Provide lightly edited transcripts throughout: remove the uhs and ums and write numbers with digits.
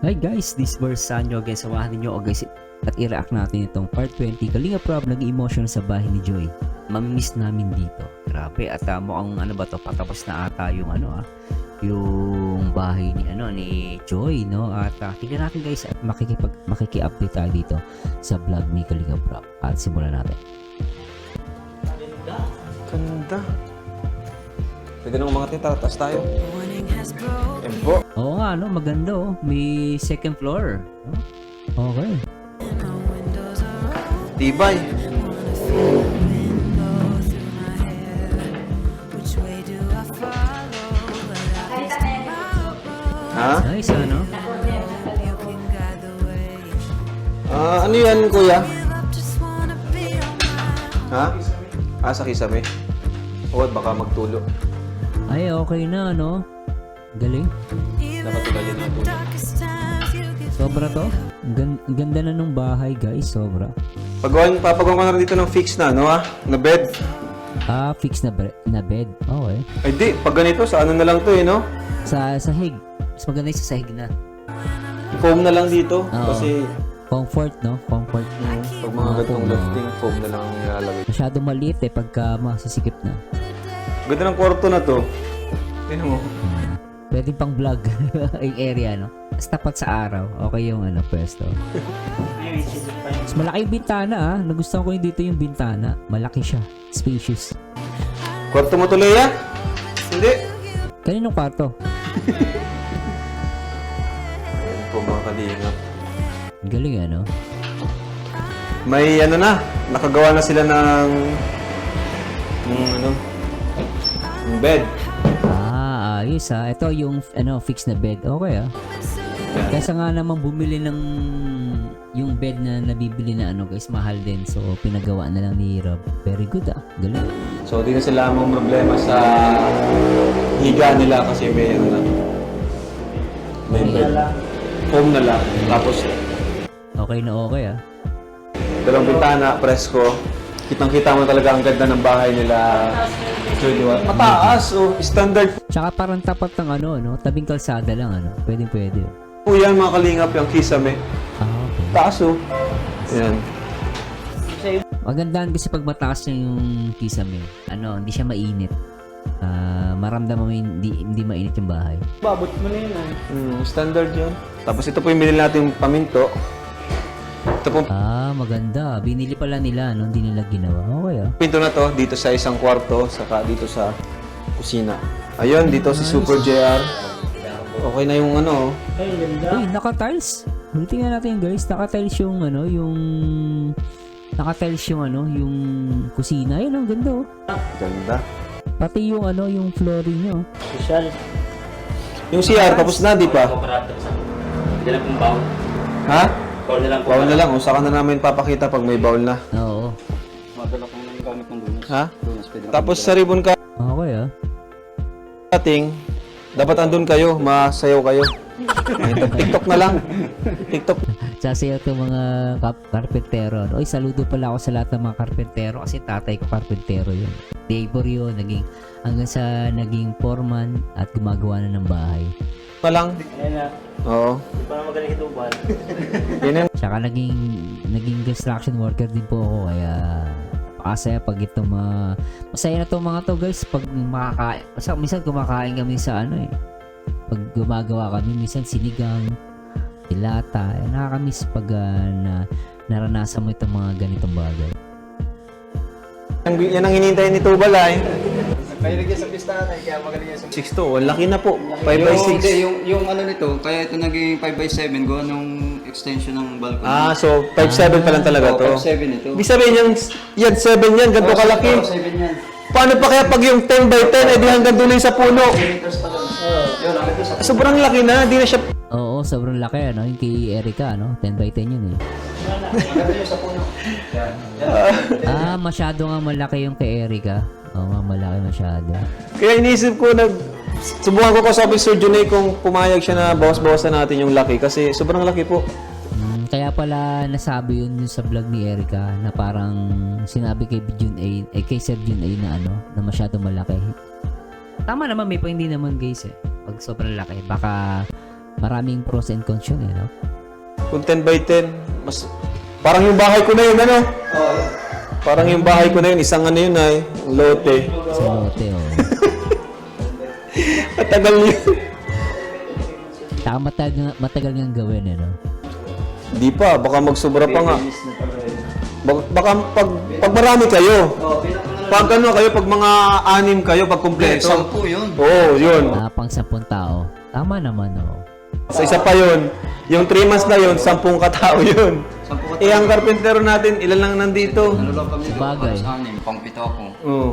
Hi guys, this verse Sanyo again. Samahan ninyo guys at i-react natin itong part 20. Kalinga Prab nag-emotion sa bahay ni Joy. Mamimiss namin dito. Grabe at mukhang ano ba to, patapos na ata yung yung bahay ni Joy, no? At tingnan natin guys at makiki-update tayo dito sa vlog ni Kalinga Prab. At simulan natin. Ganda. Pwede nang mga titatas tayo. Empo. Oo nga, no? Maganda oh. May second floor. No? Okay. Tibay. Ha? Nice, ano? Ano yan, kuya? Ha? Sa kisame. O, baka magtulo. Ay, okay na, no? Galing. Nakatulad yan ng tulo. Sobra to. Ganda na nung bahay, guys. Sobra. Papagawa ko na dito ng fix na, no na bed. Fix na bed. Okay. Ay di, pag ganito, sa ano na lang to no? Sa sahig. Mas maganda yung sa sahig na. Foam na lang dito. Oo. Kasi, Comfort, no? Comfort. pag mga ganitong lofting, foam na lang ang nilalagay. Masyado maliit pagka masisikip na. Ganda ng kwarto na to. Tingnan mo. Pwede pang vlog yung area, no? Mas tapat sa araw. Okay yung pwesto. Mas malaki yung bintana, Nagustuhan ko yung dito yung bintana. Malaki siya. Spacious. Kwarto mo tuloy, ya? Hindi. Kaninong kwarto? Ayan po mga kalingap. Galing, ano? May nakagawa na sila ng bed. Ayos Ito yung fix na bed. Okay Yan. Kaysa nga naman bumili ng yung bed na nabibili na guys, mahal din. So pinagawa na lang ni Rob. Very good Galing. So, di na sila mong problema sa higa nila kasi may may bed. Foam na lang. Tapos, Okay na okay dalawang bintana, presko. Kitang-kita mo talaga ang ganda ng bahay nila. Mataas, standard Tsaka parang tapat ng tabing kalsada lang Pwede. po yan mga kalingap, yung kisame. Okay. Taas Yan. Magandaan kasi pag mataas na yung kisame, hindi siya mainit. Maramdaman mo hindi mainit yung bahay. Babot mo na yun Standard yun. Tapos ito po yung binili natin paminto. Ito po Maganda. Binili pala nila, hindi nila ginawa. Okay pinto na to, dito sa isang kwarto, saka dito sa kusina. Ayun, dito si Super JR. Okay na yung Ay, ganda. Uy, naka-tiles. Tingnan natin guys, naka-tiles yung naka-tiles yung kusina. Ayun, ang ganda Ganda. Pati yung flooring niyo. Social. Yung CR, tapos na, di pa? Hindi lang pong baon. Ha? Baon na lang po. Bawl na lang. Saka na namin papakita pag may bawl na. Oo. Madala pong nang gamit ng dunas. Ha? Dunas, pwede na Tapos sa ribbon Okay cutting, dapat andun kayo, masayaw kayo. TikTok na lang. TikTok. Sasayaw itong mga karpentero. Oy, saludo pala ako sa lahat ng mga karpentero kasi tatay ko karpentero yun. Labor yun, hanggang sa naging foreman at gumagawa na ng bahay. Na lang. Ayan na. Oo. Di pa na magaling itubal. Yan yung Tsaka naging construction worker din po ako kaya napakasaya pag itong masaya na itong mga to guys pag makakain. Minsan kumakain kami sa pag gumagawa kami minsan sinigang, dilata. Nakakamiss pag naranasan mo itong mga ganitong bagay. yan ang hinihintay ni Tubal Mahilig yan sa pistahan kaya magaling yan sa 6'2", ang laki na po. 5x6. yung nito, kaya ito naging 5x7 gawa nung extension ng balcony. So 5'7" pa lang talaga to. 5x7 ito. Ibig sabihin yan 7 yan, ganito kalaki. 7 yan. Paano pa kaya pag yung 10x10, edi hanggang dulo sa puno? Meters pa lang. Yun, ang ito sa Sobrang laki na, di na siya... Oo, sobrang laki yung kay Erica 10x10 yun Maganda yun sa puno. Yan. Masyado nga malaki yung kay Erica. Oo nga, malaki masyado. Kaya inisip ko, subukan ko kausapin Sir Junay kung pumayag siya na bawas-bawasan natin yung laki kasi sobrang laki po. Kaya pala nasabi yun sa vlog ni Erica na parang sinabi kay kay Sir Jun A na masyado malaki. Tama naman, may point din naman guys Pag sobrang laki, baka Maraming pros and cons yun no? Kung 10 by 10, mas... Parang yung bahay ko na yun, ano? Parang yung bahay ko na yun, isang ano yun ay, lote. Sa lote oh. Matagal yun. Saka matagal ngang gawin no? Di pa, baka magsobra pa nga. Baka pag marami kayo. Pag ano kayo, pag mga 6 kayo, pag kumpleto. 10 yun. Oo, yun. Pang 10 tao. Tama naman oh. Sa isa pa yun, yung 3 months na yun, 10 katao yun. 10 Eh, ang karpentero natin, ilan lang nandito? Ano lang kami dito? Sabagay. Halos 6, pang 7 ako. Oo.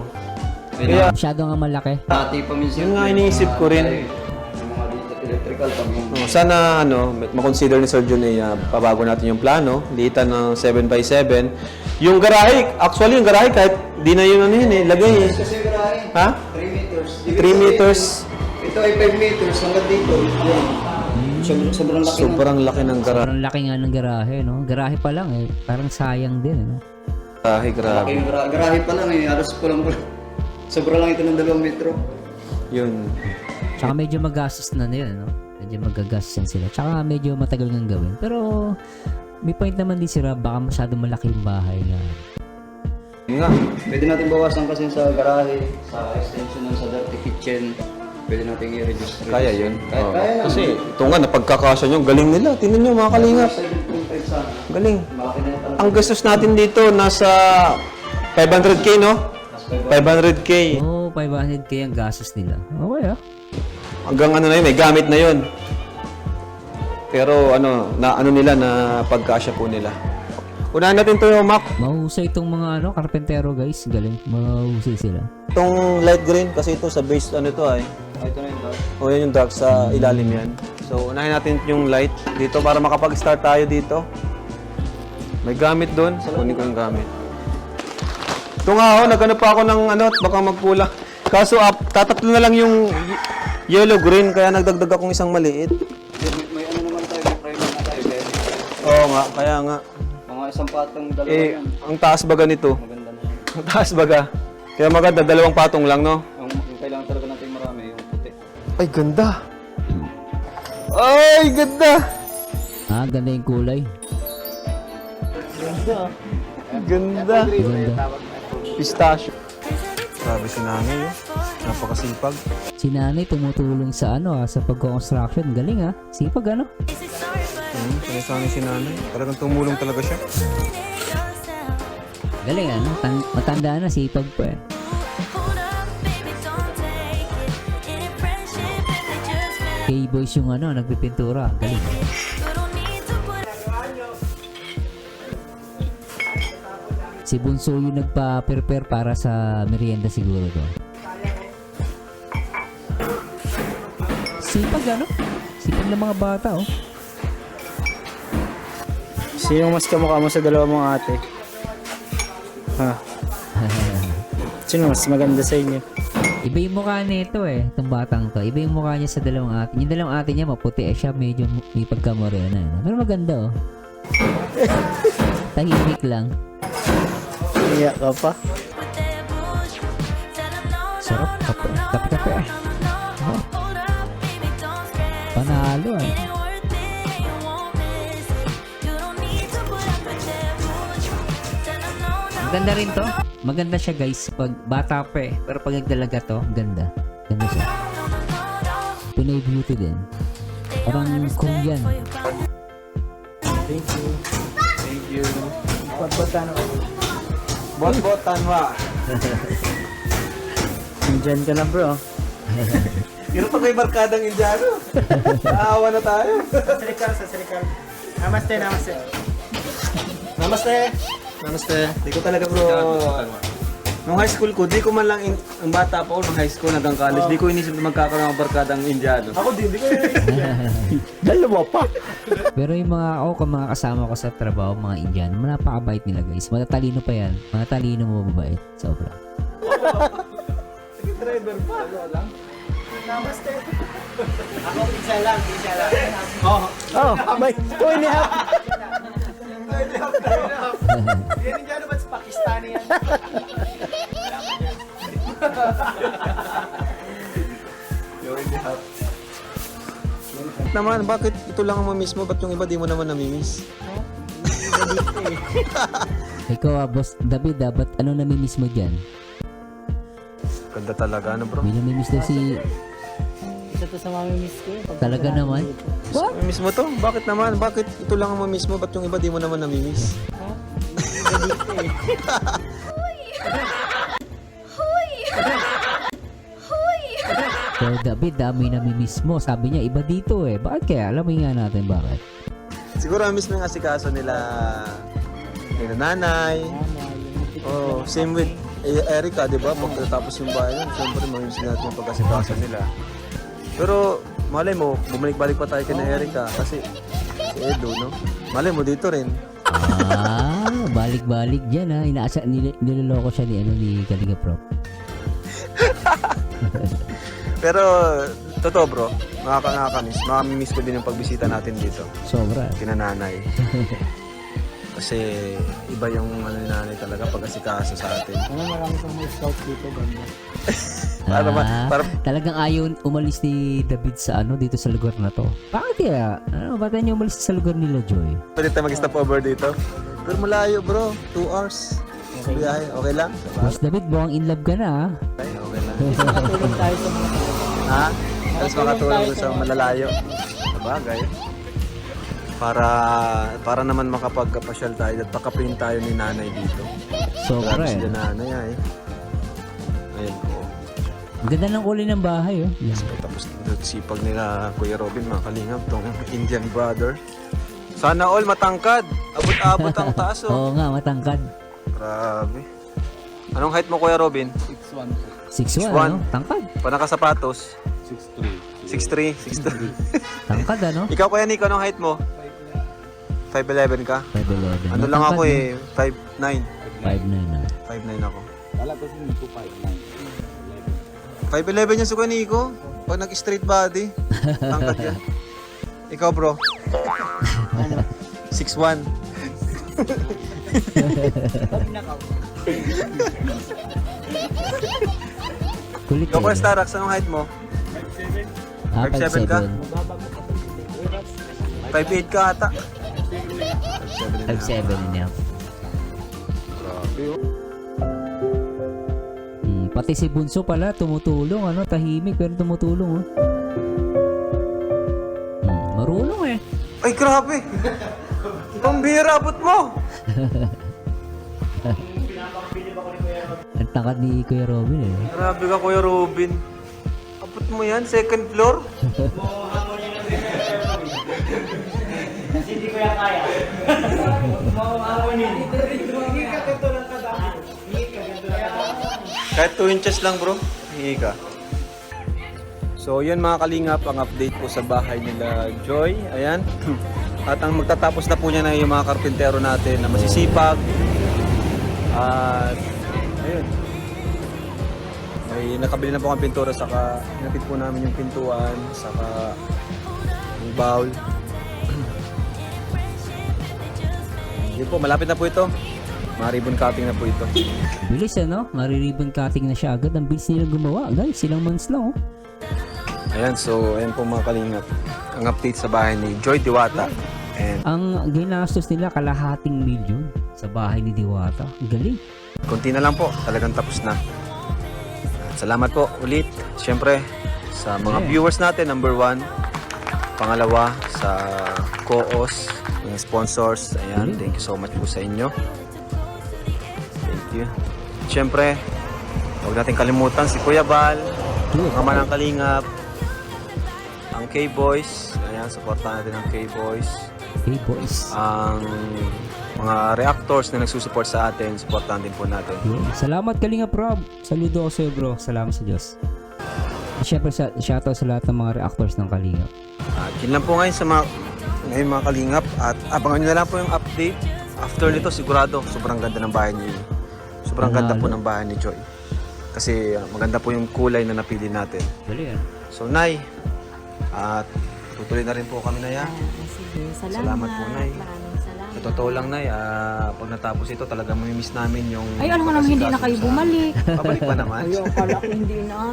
Kaya, Masyado nga malaki. dati pa minsan. Yun nga iniisip ko rin. Yung mga dito electrical, pag yung... Sana, ano, makonsider ni Sir Jun pabago natin yung plano, liitan ng 7x7. Yung garahe, actually yung garahe, kahit di na yun ano yun lagay eh. Kasi yung garahe, Ha? 3 meters. 3 meters. Ito ay 5 meters hanggang dito. Yan. Sobrang laki Sobrang laki ng garahe. Sobrang laki nga ng garahe no? Garahe pa lang eh. Parang sayang din no? Garahe, Laki grabe. yung garahe pa lang eh. Halos kulang. Sobra lang ito ng 2 metro. Yun. Tsaka medyo magastos na yun no? Medyo magagastos sila. Tsaka medyo matagal ngang gawin. Pero may point naman din sila, baka masyado malaki yung bahay na. Yun nga. Pwede natin bawasan kasi sa garahe, sa extension ng sa dirty kitchen. Pwede natin i-reduce. Kaya yun. Oo. Kaya naman. Kasi ito nga, napagkakasya nyo. Galing nila. Tingnan nyo mga kalingap. 7.5 sana. Galing. Malaki na yung Ang gastos natin dito, nasa 500k, no? 500k. Oo, 500k ang gastos nila. Okay ah. Hanggang ano na yun, may gamit na yun. Pero ano, na ano nila na pagkasya po nila. Unahin natin to yung Mac. Mahusay itong mga karpentero guys. Galing. Mahusay sila. Itong light green kasi ito sa base ano to ay. Ito na yung dark. O yan yung dark sa ilalim yan. So unahin natin yung light dito para makapag-start tayo dito. May gamit doon. Kunin ko yung gamit. Ito nga nagano pa ako ng ano, baka magpula. Kaso tatatlo na lang yung yellow green kaya nagdagdag akong isang maliit. May ano naman tayo, may primer na tayo. Oo nga, kaya nga. Mga isang patong dalawa Eh, yan. ang taas baga nito. Maganda na yan. Ang taas baga. Kaya maganda, 2 patong lang, no? Yung kailangan talaga natin marami, yung puti. Ay, ganda. Ay, ganda. Ganda yung kulay. Ganda. Ganda. Pistachio. Grabe si nanay, oh. Napakasipag. Si nanay tumutulong sa sa pagko-construction. Galing ah. Sipag ano? Sinasani si nanay. Talagang tumulong talaga siya. Galing ano? Matanda na, sipag pa eh. K-boys yung nagpipintura. Galing. Si Bunso yung nagpa-prepare para sa merienda siguro to. Sipag ano? Sipag ng mga bata oh. Sino mas kamukha mo sa dalawa mong ate? Ha? Sino mas maganda sa inyo? Iba yung mukha nito eh, itong batang to. Iba yung mukha niya sa dalawang ate. Yung dalawang ate niya maputi eh, siya medyo may pagka-morena. Pero maganda oh. Tahimik lang. Iyak ka pa? Sarap. Kape-kape ah. Oh. Panalo ah. Maganda rin to. Maganda siya guys pag bata pa eh. Pero pag nagdalaga to, ganda. Ganda siya. Pinay beauty din. Parang Korean. Thank you. Thank you. Pagpatano ka. Bot-bot, tanwa. Diyan ka na bro. Pero pag may barkadang Indiano, naawa na tayo. Sa Sirikal. Namaste, namaste. Namaste. Namaste. Di ko talaga bro. Nung high school ko, di ko man lang, ang bata pa ako nung high school hanggang college, di ko inisip na magkakaroon ng barkadang Indiano. Ako din, di ko Dalawa pa. Pero yung mga kasama ko sa trabaho, mga Indian, napakabait nila guys. Matatalino pa yan. Matatalino mo mabait. Sobra. Sige, driver pa. Lang. Namaste. Ako, isa lang. Oh, may 2.5. Yan Indiano ba't Pakistani yan? You're in the house. Naman, bakit ito lang ang mamiss mo? Ba't yung iba di mo naman namimiss? Ikaw boss David, ba't ano namimiss mo dyan? Ganda talaga, ano bro? May namimiss daw si... Isa to sa mamimiss ko. Talaga naman? What? Mamiss mo to? Bakit naman? Bakit ito lang ang mamiss mo? Ba't yung iba di mo naman namimiss? So David, may namimiss mo. Sabi niya, iba dito eh. Bakit kaya? Alamin nga natin bakit. Siguro miss mo yung asikaso nila nanay. Oh, same with Erica, di ba? Pagkatapos yung bahay nun, siyempre mamiss natin yung pagkasikaso nila. Pero malay mo, bumalik-balik pa tayo kay Erica kasi si Edo, no? Malay mo dito rin. Balik-balik dyan ha. Niloloko siya ni Kalinga Prop. Pero totoo bro, nakakamiss. Makakamiss ko din yung pagbisita natin dito. Sobra. Kina nanay. Kasi iba yung ano ni nanay talaga pag-asikaso sa atin. Marami pang may scout dito, banda. Talagang ayaw umalis ni David sa dito sa lugar na to. Bakit kaya? Ba't niya umalis sa lugar nila, Joy? Pwede tayo mag-stop over dito. Pero malayo bro, 2 hours. Biyahe, okay lang? Boss David, mukhang in love ka na ha. Okay lang. Makatulong tayo sa mga Ha? Tapos makatulong sa malalayo. Sabagay. Para naman makapagpasyal tayo at pakaprint tayo ni nanay dito. Sobra Grabe eh. sila nanay ay. Ayun po. Ang ganda ng kulay ng bahay oh. Yan. So, tapos sipag nila Kuya Robin, mga kalingap, tong Indian brother. Sana all matangkad. Abot-abot ang taas oh. Oo nga, matangkad. Grabe. Anong height mo Kuya Robin? 6'1", 6'1". ano? Tangkad. Pa nakasapatos? 6'3". 6'3". Tangkad ano? Ikaw Kuya Nico, anong height mo? 5'11 ka? 5'11". Ano lang ako Matangkad, eh, 5'9". no? 5'9", ah. 5'9 ako. Kala ko si Nico 5'9". 5'11 yan si Kuya Nico. Pag nag-straight body, tangkad yan. Ikaw bro? 6'1". Kulit Ikaw Kuya eh. Starax, anong height mo? 5'7" ka? 5'8 ka ata. 5'7" niya. Grabe oh. Pati si Bunso pala tumutulong, tahimik pero tumutulong oh. Marunong eh. Ay grabe! Pambira, abot mo! Ang tangkad ni Kuya Robin eh. Grabe ka Kuya Robin. Abot mo yan, second floor? Kahit 2 inches lang bro, hingi ka. So yun mga kalingap, ang update po sa bahay nila Joy. Ayan. At ang magtatapos na po niya na yung mga karpintero natin na masisipag. At ayun. May nakabili na po ang pintura, saka inapit po namin yung pintuan, saka yung bowl. Yun po, malapit na po ito. Mga-ribbon cutting na po ito. Bilis Mari-ribbon cutting na siya agad. Ang bilis nilang gumawa guys, silang months lang oh. Ayan, so ayan po mga kalingap. Ang update sa bahay ni Joy Diwata. And Ang ginastos nila kalahating milyon sa bahay ni Diwata. Galing. konti na lang po, talagang tapos na. At salamat po ulit, syempre, sa mga viewers natin, number 1. Pangalawa, sa co-os, mga sponsors. Ayan, thank you so much po sa inyo. Thank you. Syempre, huwag natin kalimutan si Kuya Bal, mga manang kalingap, ang K-Boys. Ayan, supportan natin ang K-Boys. Hey boys. Ang mga reactors na nagsusupport sa atin, supportan din po natin. Yun. Salamat Kalinga Prob. Saludo ako sa'yo bro. Salamat sa Diyos. At syempre shoutout sa lahat ng mga reactors ng Kalinga. At yun lang po ngayon sa mga kalingap. At abangan nyo na lang po yung update. After nito, sigurado, sobrang ganda ng bahay niyo. Sobrang ganda po ng bahay ni Joy. Kasi maganda po yung kulay na napili natin. Galing So, Nay, at tutuloy na rin po kami na yan. Sige, Salamat po, Nay. Maraming salamat. Sa totoo lang, Nay, pag natapos ito, talagang mamimiss namin yung... Ay, alam ko naman hindi na kayo bumalik. Pabalik pa naman. Ay, akala ko hindi na.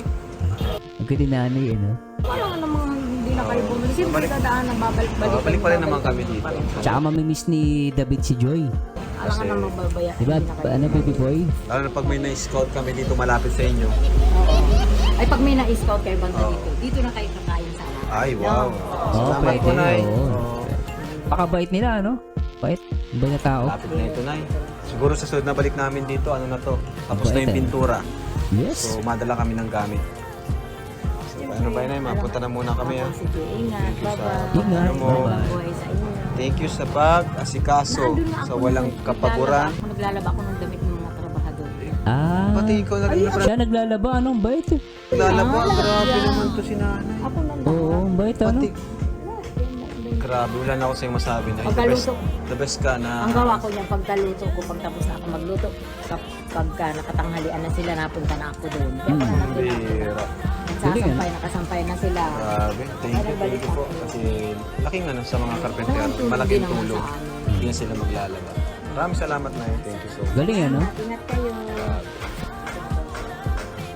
Ang ganda nanay Alam ko naman hindi na kayo bumalik. siyempre dadaan, babalik-balik. Balik pa rin naman kami dito. Tsaka mamimiss ni David si Joy. Alam ka na magbabaya. Diba, ano baby boy? Lalo na pag may na-scout kami dito malapit sa inyo. Ay, pag may na-scout kayo banda dito na kayo kakain sa amin. Ay, wow. Oo, Salamat pwede. po, Nay. Oo. Pakabait nila, ano? Bait. Bait na tao. Lapit na ito, Nay. Siguro sa sunod na balik namin dito, ano na to? Tapos na Bait, yung eh. pintura. Yes. So, madala kami ng gamit. So, ano ba yun, Nay? Mapunta na muna kami, ha? Sige, ingat. Bye-bye. Ingat. Ano mo? Bye-bye. Buhay sa inyo. Thank you sa pag-asikaso Nandun na sa ako, walang kapaguran. Naglalaba ako ng damit ng mga trabahador. Ah. Pati ikaw na rin na Siya naglalaba, anong bait? naglalaba. Grabe naman to si nanay. Ako nandun. Oo, ang bait, ano? Pati, grabe, wala na ako sa'yo masabi na. Pagkaluto. The best ka na. Ang gawa ko niyan, pagkaluto ko, pag tapos na ako magluto, pagka nakatanghalian na sila, napunta na ako doon. Kaya pag nandun ako, Bira. nakasampay na sila. Grabe. Thank you po. Kasi laking ano sa mga karpentero. Tulong Malaking din naman tulong. sa amin. Hindi na sila maglalaba. Maraming salamat na yun. Thank you so much. Galing, ano? Ingat kayo.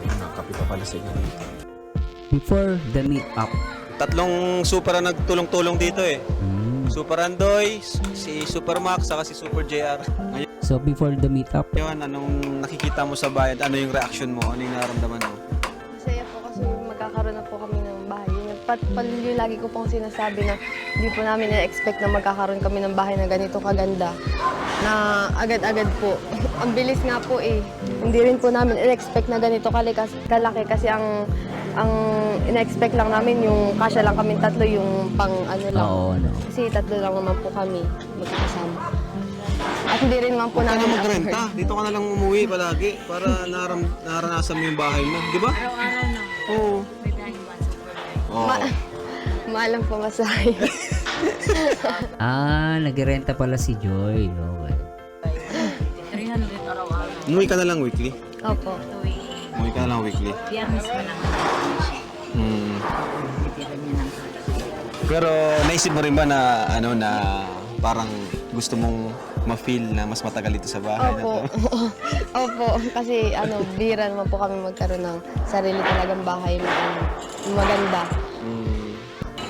Nakapi pa pala sa inyo dito. Before the meet up. Tatlong super ang nagtulong-tulong dito eh. Hmm. Super Andoy, si Super Max, saka si Super JR. So, before the meet up, Ngayon, anong nakikita mo sa bayan? Ano yung reaction mo? Ano yung nararamdaman mo? Masaya po kasi magkakaroon na po kami ng bahay. Yung lagi ko pong sinasabi na hindi po namin na-expect na magkakaroon kami ng bahay na ganito kaganda. Na agad-agad po. Ang bilis nga po eh. Hindi rin po namin in-expect na ganito kalaki kasi ang in-expect lang namin yung kasya lang kami tatlo, yung pang ano lang. oo, no. Kasi tatlo lang naman po kami magkakasama. At hindi rin naman po Huwag ka namin na magrenta. Dito ka na lang umuwi palagi para naranasan mo yung bahay mo. Di ba? Araw-araw na. Oo. May dahil ba, super light. Oh. maalam po masahe. Ah, nagrenta pala si Joy. Okay. 300 araw-araw. Umuwi ka na lang weekly. Opo. Tuwing Umuwi ka na lang weekly. biyernes pa lang. Hmm. Titira niya ng Pero naisip mo rin ba na ano na parang gusto mong ma-feel na mas matagal dito sa bahay na Opo. to? Opo. Kasi bihira naman po kami magkaroon ng sarili talagang bahay na maganda. Hmm.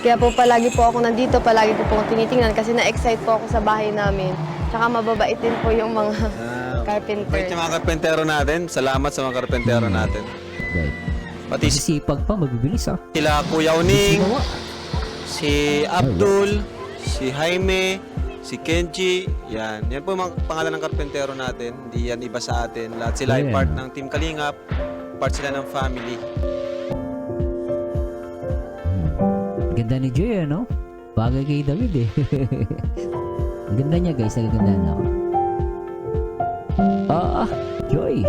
Kaya po palagi po ako nandito, palagi po po tinitingnan kasi na-excite po ako sa bahay namin. Tsaka mababait din po yung mga Wait, carpenters. yung mga karpentero natin. Salamat sa mga karpentero natin. Right. Pati Sisipag pa, mabibilis ah. sila Kuya Uning, si Abdul, si Jaime, si Kenji. Yan. Yan po yung mga pangalan ng karpentero natin. Hindi yan iba sa atin. Lahat sila ay Yeah. part ng Team Kalingap. Part sila ng family. Ganda ni Joy, ano? Bagay kay David eh. Ang ganda niya guys, ang ganda na ako. Joy.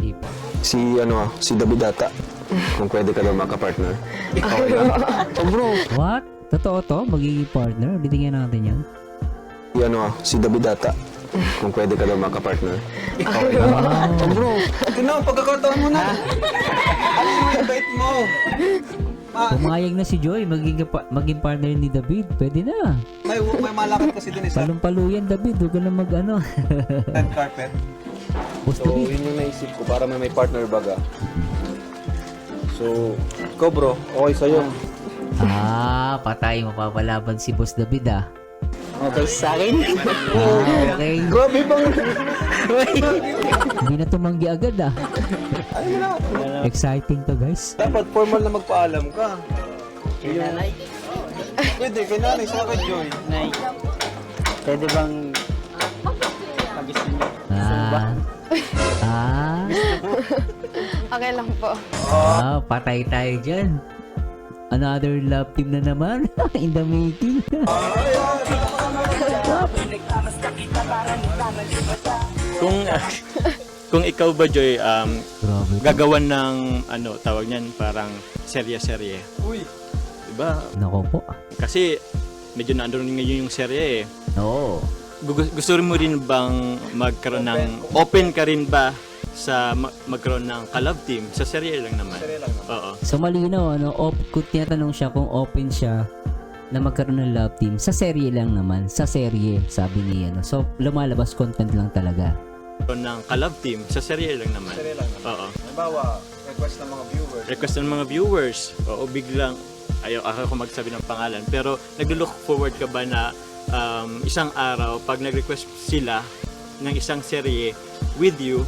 Ipa. Si David Data. Kung pwede ka daw makapartner. Ikaw oh, bro. What? Totoo to? Magiging partner? Bitingnan natin yan. Si David Data. Kung pwede ka daw makapartner. Ikaw Wow. bro. Ito na, pagkakataon mo na. Ano yung bait mo? Pumayag na si Joy, maging partner ni David. Pwede na. May malakad kasi dun isa. Palumpaluyan David, huwag ka na mag-ano. Red carpet. Boss So, David. yun yung naisip ko para may partner baga. So, ikaw bro, okay sa'yo. Patay, mapapalaban si Boss David ah. Okay sa akin. Okay. Grabe bang... Hindi na tumanggi agad ah. Ay mo na. Exciting to guys. Dapat formal na magpaalam ka. Pwede, kay nanay, sa kay Joy. Nay, pwede bang pagising niyo? Okay lang po. Patay tayo dyan. Another love team na naman in the making. Kung ikaw ba, Joy, Grabe. gagawan ng ano tawag niyan, parang serye-serye. Uy. Diba? Nako po. Kasi medyo naandun ngayon yung serye eh. Oo. Gusto mo rin bang magkaroon ng open ka rin ba sa magkaroon ng collab team sa serye lang naman? Oo. So malinaw, ano, kung tinatanong siya kung open siya na magkaroon ng love team, sa serye lang naman. Sa serye, sabi niya. No? So lumalabas content lang talaga. Magkaroon ng collab team sa serye lang naman. Oo. Halimbawa, request ng mga viewers. Oo, biglang, ako magsabi ng pangalan. Pero naglo-look forward ka ba na isang araw, pag nag-request sila ng isang serye with you,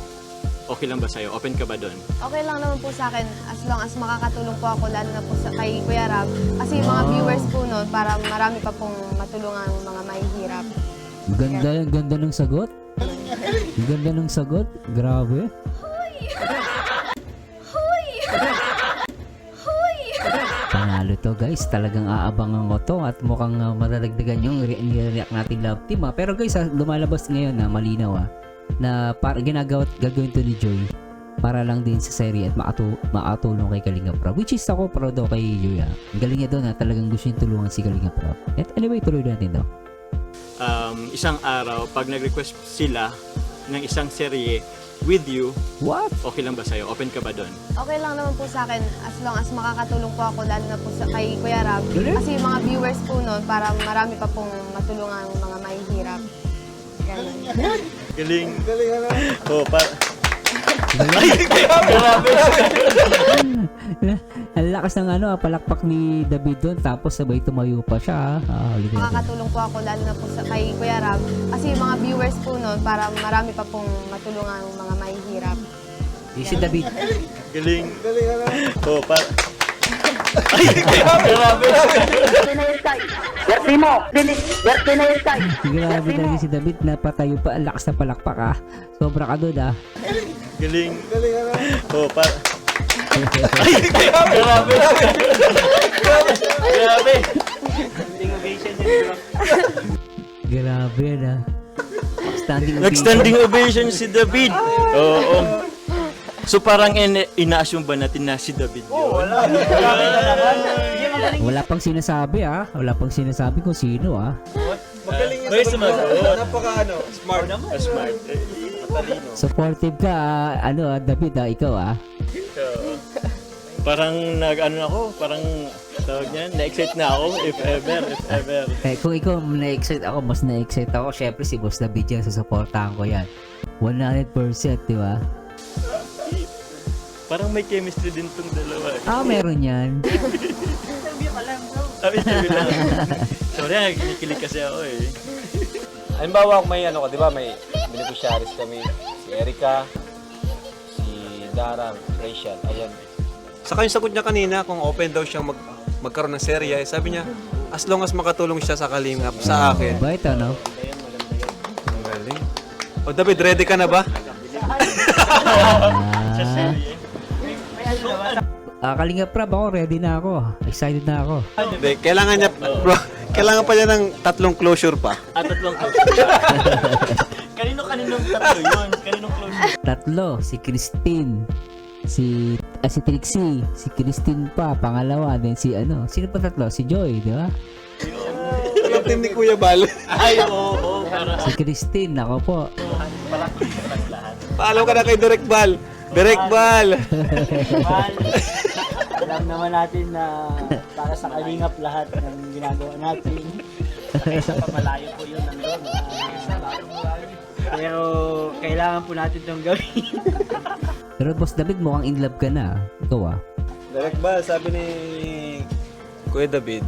okay lang ba sa'yo? Open ka ba doon? Okay lang naman po sa akin as long as makakatulong po ako lalo na po kay Kuya Rab. Kasi yung mga viewers po noon para marami pa pong matulungan mga mahihirap. Ganda ng sagot. Ganda ng sagot. Grabe. Panalo to guys, talagang aabangan ko to at mukhang madadagdagan yung react natin love team Pero guys, lumalabas ngayon na malinaw na para gagawin to ni Joy para lang din sa serye at makatulong kay Kalinga Prab, which is ako proud daw kay Joy Ang galing niya doon talagang gusto niya tulungan si Kalinga Prab. At anyway, tuloy natin daw. Isang araw, pag nag-request sila ng isang serye with you, What? okay lang ba sa'yo? Open ka ba doon? Okay lang naman po sa akin as long as makakatulong po ako lalo na po kay Kuya Rab. Galing. Kasi yung mga viewers po noon para marami pa pong matulungan mga mahihirap. Ganun. Galing. Galing ano? Oo, Ang lakas ng palakpak ni David doon tapos sabay tumayo pa siya. Ulit natin. Makakatulong po ako lalo na po kay Kuya Rab. Kasi yung mga viewers po noon para marami pa pong matulungan mga mahihirap. Si David. Galing. Galing ano? Oo, Grabe talaga si David, napatayo pa, ang lakas na palakpak Sobra ka doon Galing. Galing ano? Oo, Grabe. Grabe yan Standing ovation. Nag-standing ovation si David. Oo. So parang ina-assume ba natin na si David yun? Wala pang sinasabi Wala pang sinasabi kung sino Magaling May sumagot. Smart. Smart. Matalino. Supportive ka David ikaw Parang parang tawag niyan, na-excite na ako if ever. Kung ikaw na-excite ako, mas na-excite ako. Syempre si Boss David yan, susuportahan ko yan 100%, di ba? Parang may chemistry din tong dalawa. Meron yan. Interview lang. Sorry, kinikilig kasi ako Halimbawa, may di ba, may beneficiaries kami. Si Erica, si Dara, Rachel, ayan. Saka yung sagot niya kanina, kung open daw siyang magkaroon ng serye, sabi niya, as long as makatulong siya sa Kalingap, sa akin. Bait Ang galing. O David, ready ka na ba? Kalinga Prab, ako ready na ako. Excited na ako. Hindi, kailangan niya, bro, kailangan pa niya ng 3 closure pa. Tatlong Kaninong tatlo yun? Kaninong close? 3, si Christine, si Trixie, si Christine pa, pangalawa, then si sino pa 3? Si Joy, di ba? Yung team ni Kuya Bal. Ay, oo. Si Christine, ako po. Paalam ka na kay Direk Bal. Direk Bal! Alam naman natin na para sa Kalingap lahat ng ginagawa natin. Sa pamalayo po yun nandun. Pero kailangan po natin itong gawin. Pero Boss David, mukhang in love ka na. Ikaw Direk Bal, sabi ni Kuya David,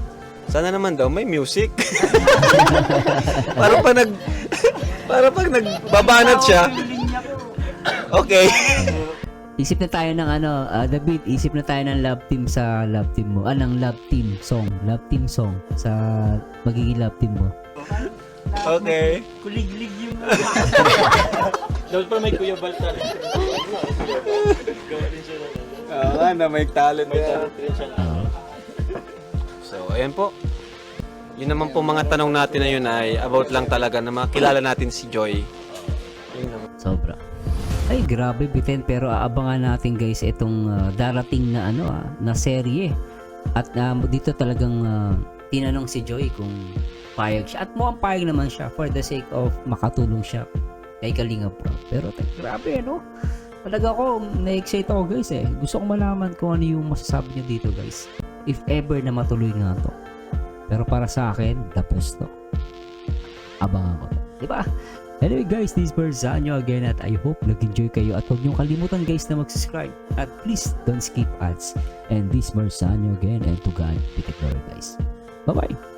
sana naman daw may music. para pag nagbabanat siya. Okay. Isip na tayo ng David, isip na tayo ng love team sa love team mo. Ng love team song sa magiging love team mo. Okay. Kuliglig yung Dapat pa may Kuya Bal talent. Gawa rin siya Na may talent na. rin siya. So, ayan po. Yun naman po mga tanong natin na yun ay about lang talaga na makilala natin si Joy. Yun naman. Sobra. Ay, grabe bitin, pero aabangan natin guys itong darating na na serye. At dito talagang tinanong si Joy kung payag siya. At mukhang payag naman siya for the sake of makatulong siya kay Kalinga Prab. Pero grabe talaga ako, na-excite ako guys Gusto ko malaman kung ano yung masasabi niyo dito guys. If ever na matuloy nga to. Pero para sa akin, tapos to. Abangan ko to. Diba? Anyway guys, this is Berzanyo again at I hope nag-enjoy kayo at huwag niyong kalimutan guys na mag-subscribe at please don't skip ads. And this is Berzanyo again and to God be the glory guys. Bye bye!